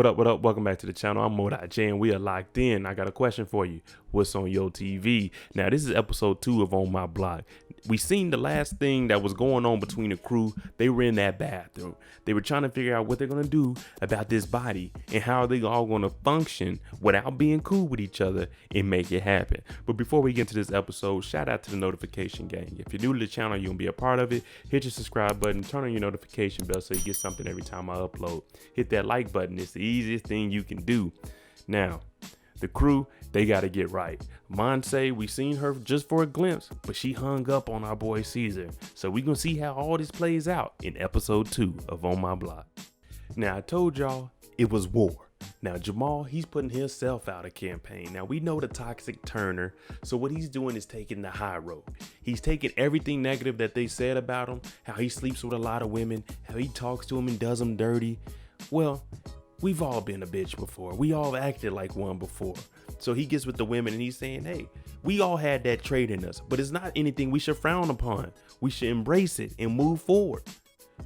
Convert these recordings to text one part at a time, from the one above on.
What up, what up? Welcome back to the channel. I'm Mo.J and we are locked in. I got a question for you. What's on your TV? Now, this is episode 2 of On My Block. We seen the last thing that was going on between the crew. They were in that bathroom. They were trying to figure out what they're going to do about this body and how they all going to function without being cool with each other and make it happen. But before we get into this episode, shout out to the notification gang. If you're new to the channel, you're going to be a part of it. Hit your subscribe button, turn on your notification bell so you get something every time I upload. Hit that like button. It's the easiest thing you can do. Now, the crew, they got to get right. Monse, we seen her just for a glimpse, but she hung up on our boy Caesar. So we gonna see how all this plays out in episode 2 of On My Block. Now, I told y'all it was war. Now, Jamal, he's putting himself out a campaign. Now, we know the toxic Turner, so what he's doing is taking the high road. He's taking everything negative that they said about him, how he sleeps with a lot of women, how he talks to them and does them dirty. Well, we've all been a bitch before. We all acted like one before. So he gets with the women and he's saying, hey, we all had that trait in us, but it's not anything we should frown upon. We should embrace it and move forward.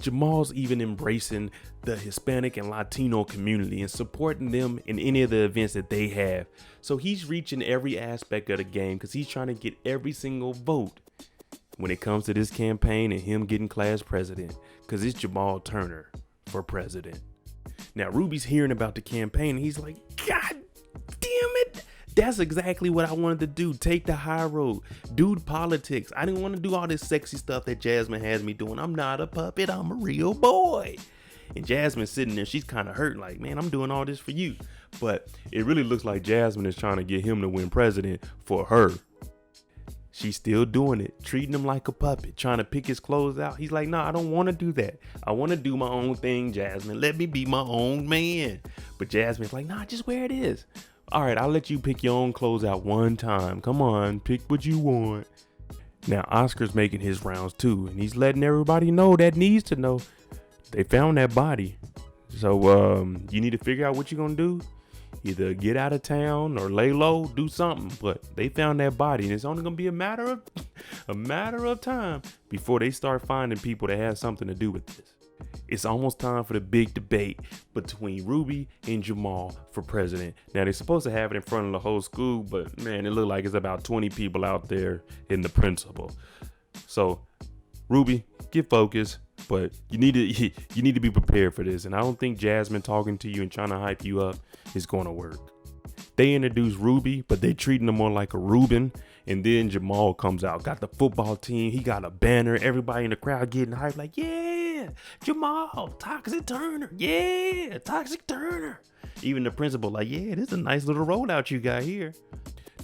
Jamal's even embracing the Hispanic and Latino community and supporting them in any of the events that they have. So he's reaching every aspect of the game because he's trying to get every single vote when it comes to this campaign and him getting class president, because it's Jamal Turner for president. Now, Ruby's hearing about the campaign and he's like, God damn it. That's exactly what I wanted to do. Take the high road. Do politics. I didn't want to do all this sexy stuff that Jasmine has me doing. I'm not a puppet. I'm a real boy. And Jasmine's sitting there. She's kind of hurt. Like, man, I'm doing all this for you. But it really looks like Jasmine is trying to get him to win president for her. She's still doing it, treating him like a puppet, trying to pick his clothes out. He's like, no, I don't want to do that. I want to do my own thing, Jasmine. Let me be my own man. But Jasmine's like, nah, just wear it is. All right, I'll let you pick your own clothes out one time. Come on, pick what you want. Now, Oscar's making his rounds too, and he's letting everybody know that needs to know. They found that body. So you need to figure out what you're going to do. Either get out of town or lay low, do something. But they found that body, and it's only going to be a matter of time before they start finding people that have something to do with this. It's almost time for the big debate between Ruby and Jamal for president. Now, they're supposed to have it in front of the whole school, but man, it looked like it's about 20 people out there in the principal. So, Ruby, get focused, but you need to be prepared for this. And I don't think Jasmine talking to you and trying to hype you up is going to work. They introduced Ruby, but they treating him more like a Reuben. And then Jamal comes out, got the football team. He got a banner. Everybody in the crowd getting hyped like, yeah, Jamal, Toxic Turner. Yeah, Toxic Turner. Even the principal like, yeah, this is a nice little rollout you got here.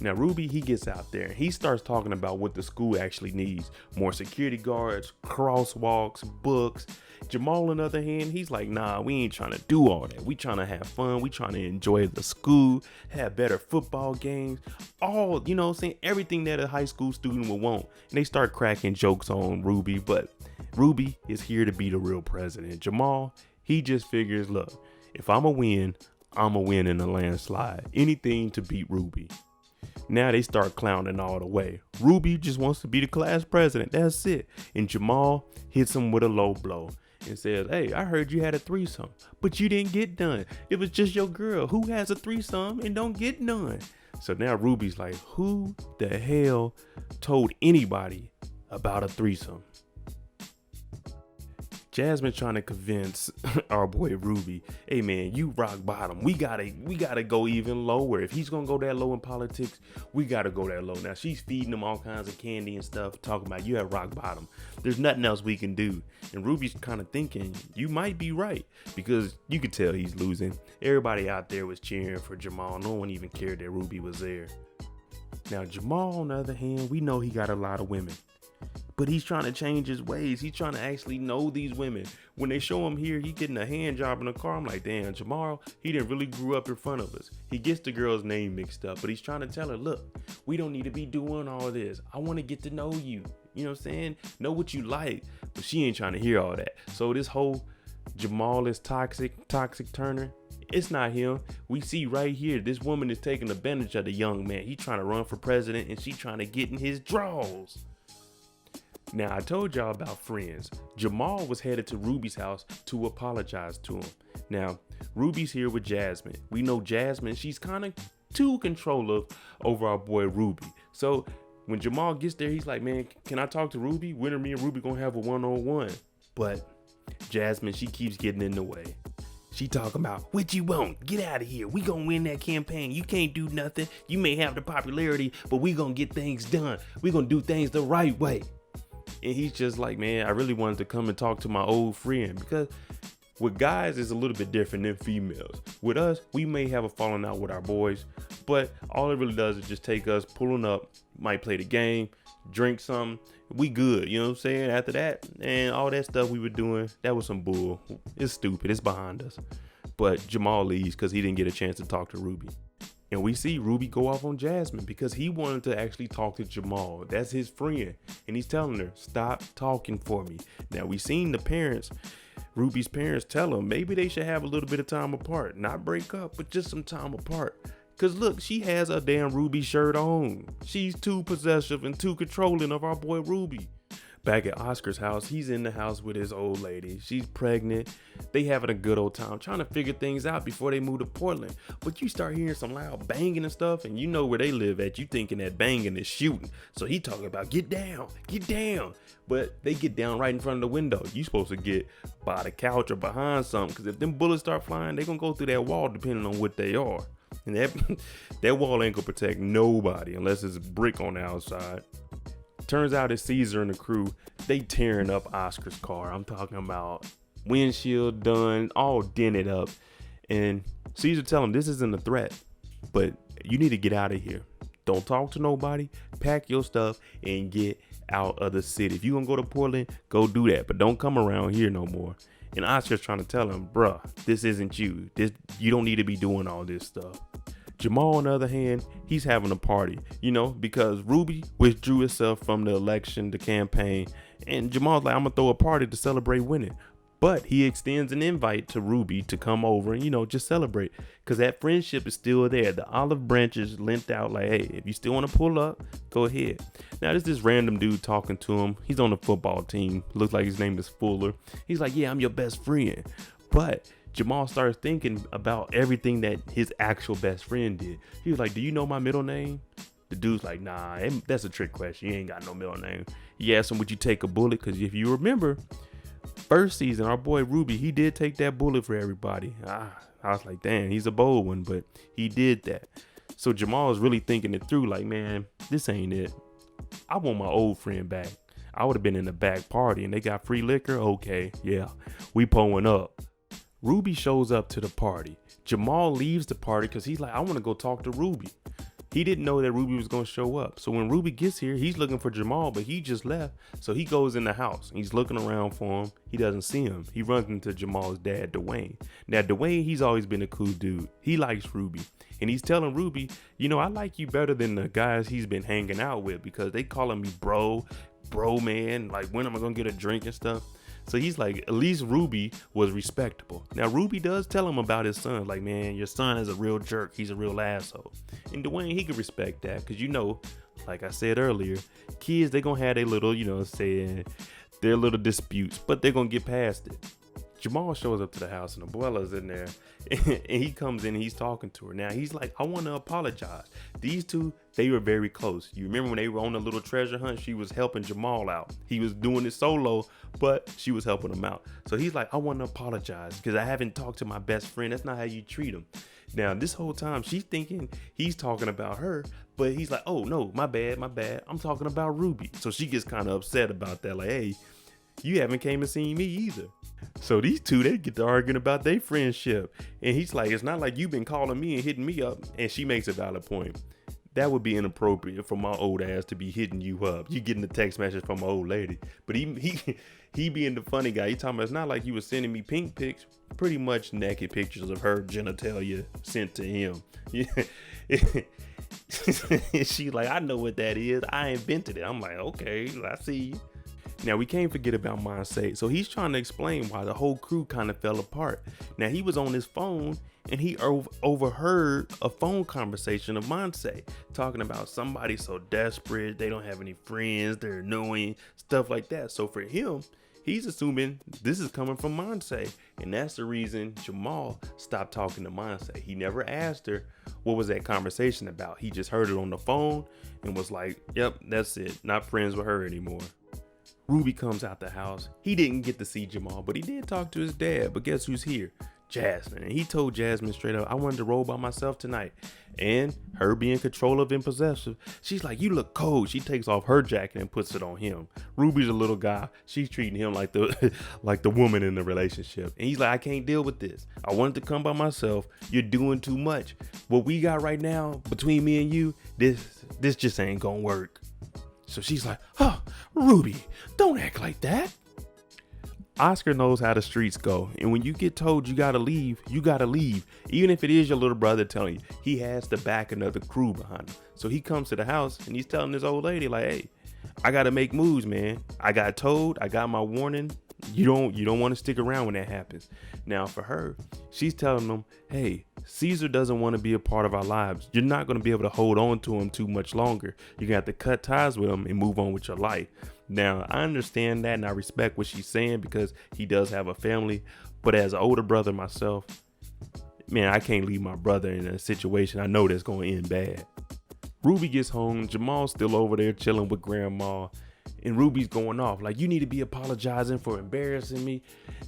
Now, Ruby, he gets out there and he starts talking about what the school actually needs. More security guards, crosswalks, books. Jamal, on the other hand, he's like, nah, we ain't trying to do all that. We trying to have fun. We trying to enjoy the school, have better football games, all, you know what I'm saying, everything that a high school student would want. And they start cracking jokes on Ruby, but Ruby is here to be the real president. Jamal, he just figures, look, if I'm a win in a landslide. Anything to beat Ruby. Now they start clowning all the way. Ruby just wants to be the class president. That's it. And Jamal hits him with a low blow and says, hey, I heard you had a threesome, but you didn't get done. It was just your girl. Who has a threesome and don't get none? So now Ruby's like, who the hell told anybody about a threesome? Jasmine trying to convince our boy Ruby, hey man, you rock bottom. We gotta go even lower. If he's gonna go that low in politics, we gotta go that low. Now she's feeding him all kinds of candy and stuff, talking about you at rock bottom. There's nothing else we can do. And Ruby's kind of thinking, you might be right, because you could tell he's losing. Everybody out there was cheering for Jamal. No one even cared that Ruby was there. Now Jamal, on the other hand, we know he got a lot of women. But he's trying to change his ways. He's trying to actually know these women. When they show him here, he getting a hand job in the car. I'm like, damn, Jamal, he didn't really grew up in front of us. He gets the girl's name mixed up, but he's trying to tell her, look, we don't need to be doing all this. I want to get to know you. You know what I'm saying? Know what you like. But she ain't trying to hear all that. So this whole Jamal is toxic Turner, it's not him. We see right here, this woman is taking advantage of the young man. He trying to run for president and she trying to get in his draws. Now, I told y'all about friends. Jamal was headed to Ruby's house to apologize to him. Now, Ruby's here with Jasmine. We know Jasmine, she's kind of too controlling over our boy Ruby. So when Jamal gets there, he's like, man, can I talk to Ruby? When are me and Ruby gonna have a one-on-one? But Jasmine, she keeps getting in the way. She talking about, what you want? Get out of here. We gonna win that campaign. You can't do nothing. You may have the popularity, but we gonna get things done. We gonna do things the right way. And he's just like, man, I really wanted to come and talk to my old friend, because with guys, it's a little bit different than females. With us, we may have a falling out with our boys, but all it really does is just take us pulling up, might play the game, drink something, we good, you know what I'm saying? After that, and all that stuff we were doing, that was some bull. It's stupid, it's behind us. But Jamal leaves because he didn't get a chance to talk to Ruby. And we see Ruby go off on Jasmine because he wanted to actually talk to Jamal. That's his friend. And he's telling her, stop talking for me. Now, we seen the parents, Ruby's parents, tell him maybe they should have a little bit of time apart. Not break up, but just some time apart. Because look, she has a damn Ruby shirt on. She's too possessive and too controlling of our boy Ruby. Back at Oscar's house, he's in the house with his old lady. She's pregnant. They having a good old time trying to figure things out before they move to Portland. But you start hearing some loud banging and stuff, and you know where they live at. You thinking that banging is shooting. So he talking about get down, get down. But they get down right in front of the window. You supposed to get by the couch or behind something, because if them bullets start flying, they gonna go through that wall depending on what they are. And that wall ain't gonna protect nobody unless it's brick on the outside. Turns out it's Caesar and the crew. They tearing up Oscar's car. I'm talking about windshield done, all dented up. And Caesar tell him this isn't a threat, but you need to get out of here. Don't talk to nobody. Pack your stuff and get out of the city. If you gonna go to Portland, go do that, but don't come around here no more. And Oscar's trying to tell him, bruh, this isn't you. You don't need to be doing all this stuff. Jamal, on the other hand, he's having a party, you know, because Ruby withdrew herself from the election, the campaign, and Jamal's like, I'm gonna throw a party to celebrate winning. But he extends an invite to Ruby to come over and, you know, just celebrate, because that friendship is still there. The olive branches lent out like, hey, if you still want to pull up, go ahead. Now, there's this random dude talking to him. He's on the football team. Looks like his name is Fuller. He's like, yeah, I'm your best friend. But Jamal starts thinking about everything that his actual best friend did. He was like, do you know my middle name? The dude's like, nah, that's a trick question. You ain't got no middle name. He asked him, would you take a bullet? Because if you remember, first season, our boy Ruby, he did take that bullet for everybody. I was like, damn, he's a bold one, but he did that. So Jamal is really thinking it through, like, man, this ain't it. I want my old friend back. I would have been in the back party and they got free liquor. Okay, yeah, we pulling up. Ruby shows up to the party. Jamal leaves the party because he's like, I want to go talk to Ruby. He didn't know that Ruby was going to show up. So when Ruby gets here, he's looking for Jamal, but he just left. So he goes in the house. He's looking around for him. He doesn't see him. He runs into Jamal's dad, Dwayne. Now, Dwayne, he's always been a cool dude. He likes Ruby. And he's telling Ruby, you know, I like you better than the guys he's been hanging out with, because they calling me bro, man. Like, when am I going to get a drink and stuff? So he's like, at least Ruby was respectable. Now, Ruby does tell him about his son. Like, man, your son is a real jerk. He's a real asshole. And Dwayne, he could respect that, because, you know, like I said earlier, kids, they're going to have their little, you know, saying their little disputes, but they're going to get past it. Jamal shows up to the house and Abuela's in there, and he comes in and he's talking to her. Now, he's like, I want to apologize. These two, they were very close. You remember when they were on a little treasure hunt, she was helping Jamal out. He was doing it solo, but she was helping him out. So he's like, I want to apologize because I haven't talked to my best friend. That's not how you treat him. Now, this whole time, she's thinking he's talking about her, but he's like, oh, no, my bad. I'm talking about Ruby. So she gets kind of upset about that. Like, hey, you haven't came and seen me either. So these two, they get to arguing about their friendship. And he's like, it's not like you've been calling me and hitting me up. And she makes a valid point. That would be inappropriate for my old ass to be hitting you up. You getting a text message from my old lady. But he being the funny guy. He talking about, it's not like you were sending me pink pics. Pretty much naked pictures of her genitalia sent to him. She like, I know what that is. I invented it. I'm like, okay, I see you. Now, we can't forget about Monse. So he's trying to explain why the whole crew kind of fell apart. Now, he was on his phone and he overheard a phone conversation of Monse talking about somebody so desperate, they don't have any friends, they're annoying, stuff like that. So for him, he's assuming this is coming from Monse, and that's the reason Jamal stopped talking to Monse. He never asked her what was that conversation about. He just heard it on the phone and was like, yep, that's it. Not friends with her anymore. Ruby comes out the house. He didn't get to see Jamal, but he did talk to his dad. But guess who's here? Jasmine. And he told Jasmine straight up, I wanted to roll by myself tonight. And her being controlling and possessive, she's like, you look cold. She takes off her jacket and puts it on him. Ruby's a little guy. She's treating him like the like the woman in the relationship. And he's like, I can't deal with this. I wanted to come by myself. You're doing too much. What we got right now between me and you, this just ain't gonna work. So she's like, oh, Ruby, don't act like that. Oscar knows how the streets go. And when you get told you gotta leave, you gotta leave. Even if it is your little brother telling you, he has to back another crew behind him. So he comes to the house and he's telling this old lady like, hey, I gotta make moves, man. I got told, I got my warning. You don't want to stick around when that happens. Now for her, she's telling them, hey, Caesar doesn't want to be a part of our lives. You're not going to be able to hold on to him too much longer. You're going to have to cut ties with him and move on with your life. Now, I understand that and I respect what she's saying because he does have a family. But as an older brother myself, man, I can't leave my brother in a situation I know that's going to end bad. Ruby gets home. Jamal's still over there chilling with grandma. And Ruby's going off like, you need to be apologizing for embarrassing me.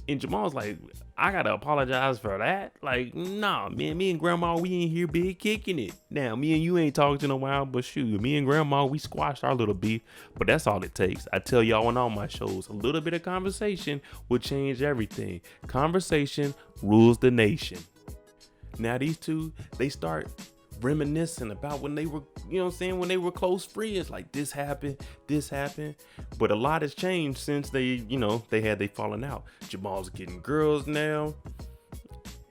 And Jamal's like, I gotta apologize for that? Like, nah, man, me and grandma, we in here big kicking it. Now, me and you ain't talked in a while, but shoot, me and grandma, we squashed our little beef. But that's all it takes. I tell y'all on all my shows, a little bit of conversation will change everything. Conversation rules the nation. Now these two, they start reminiscing about when they were, you know what I'm saying, when they were close friends, like this happened, but a lot has changed since they had they falling out. Jamal's getting girls now.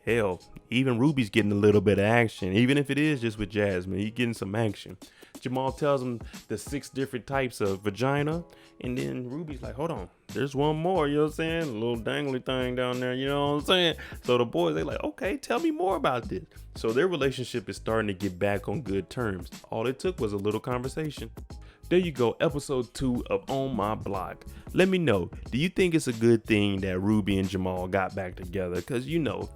Hell, even Ruby's getting a little bit of action, even if it is just with Jasmine. He's getting some action. Jamal tells him the 6 different types of vagina, and then Ruby's like, hold on, there's one more, you know what I'm saying? A little dangly thing down there, you know what I'm saying? So the boys, they like, okay, tell me more about this. So their relationship is starting to get back on good terms. All it took was a little conversation. There you go, episode 2 of On My Block. Let me know, do you think it's a good thing that Ruby and Jamal got back together? Because,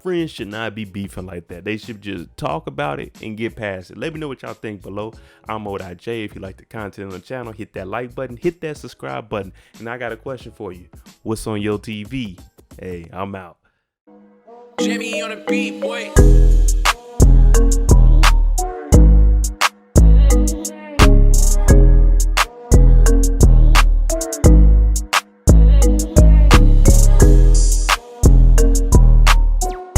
friends should not be beefing like that. They should just talk about it and get past it. Let me know what y'all think below. I'm J. If you like the content on the channel, hit that like button, hit that subscribe button. And I got a question for you. What's on your TV? Hey, I'm out. Jimmy on the beat, boy.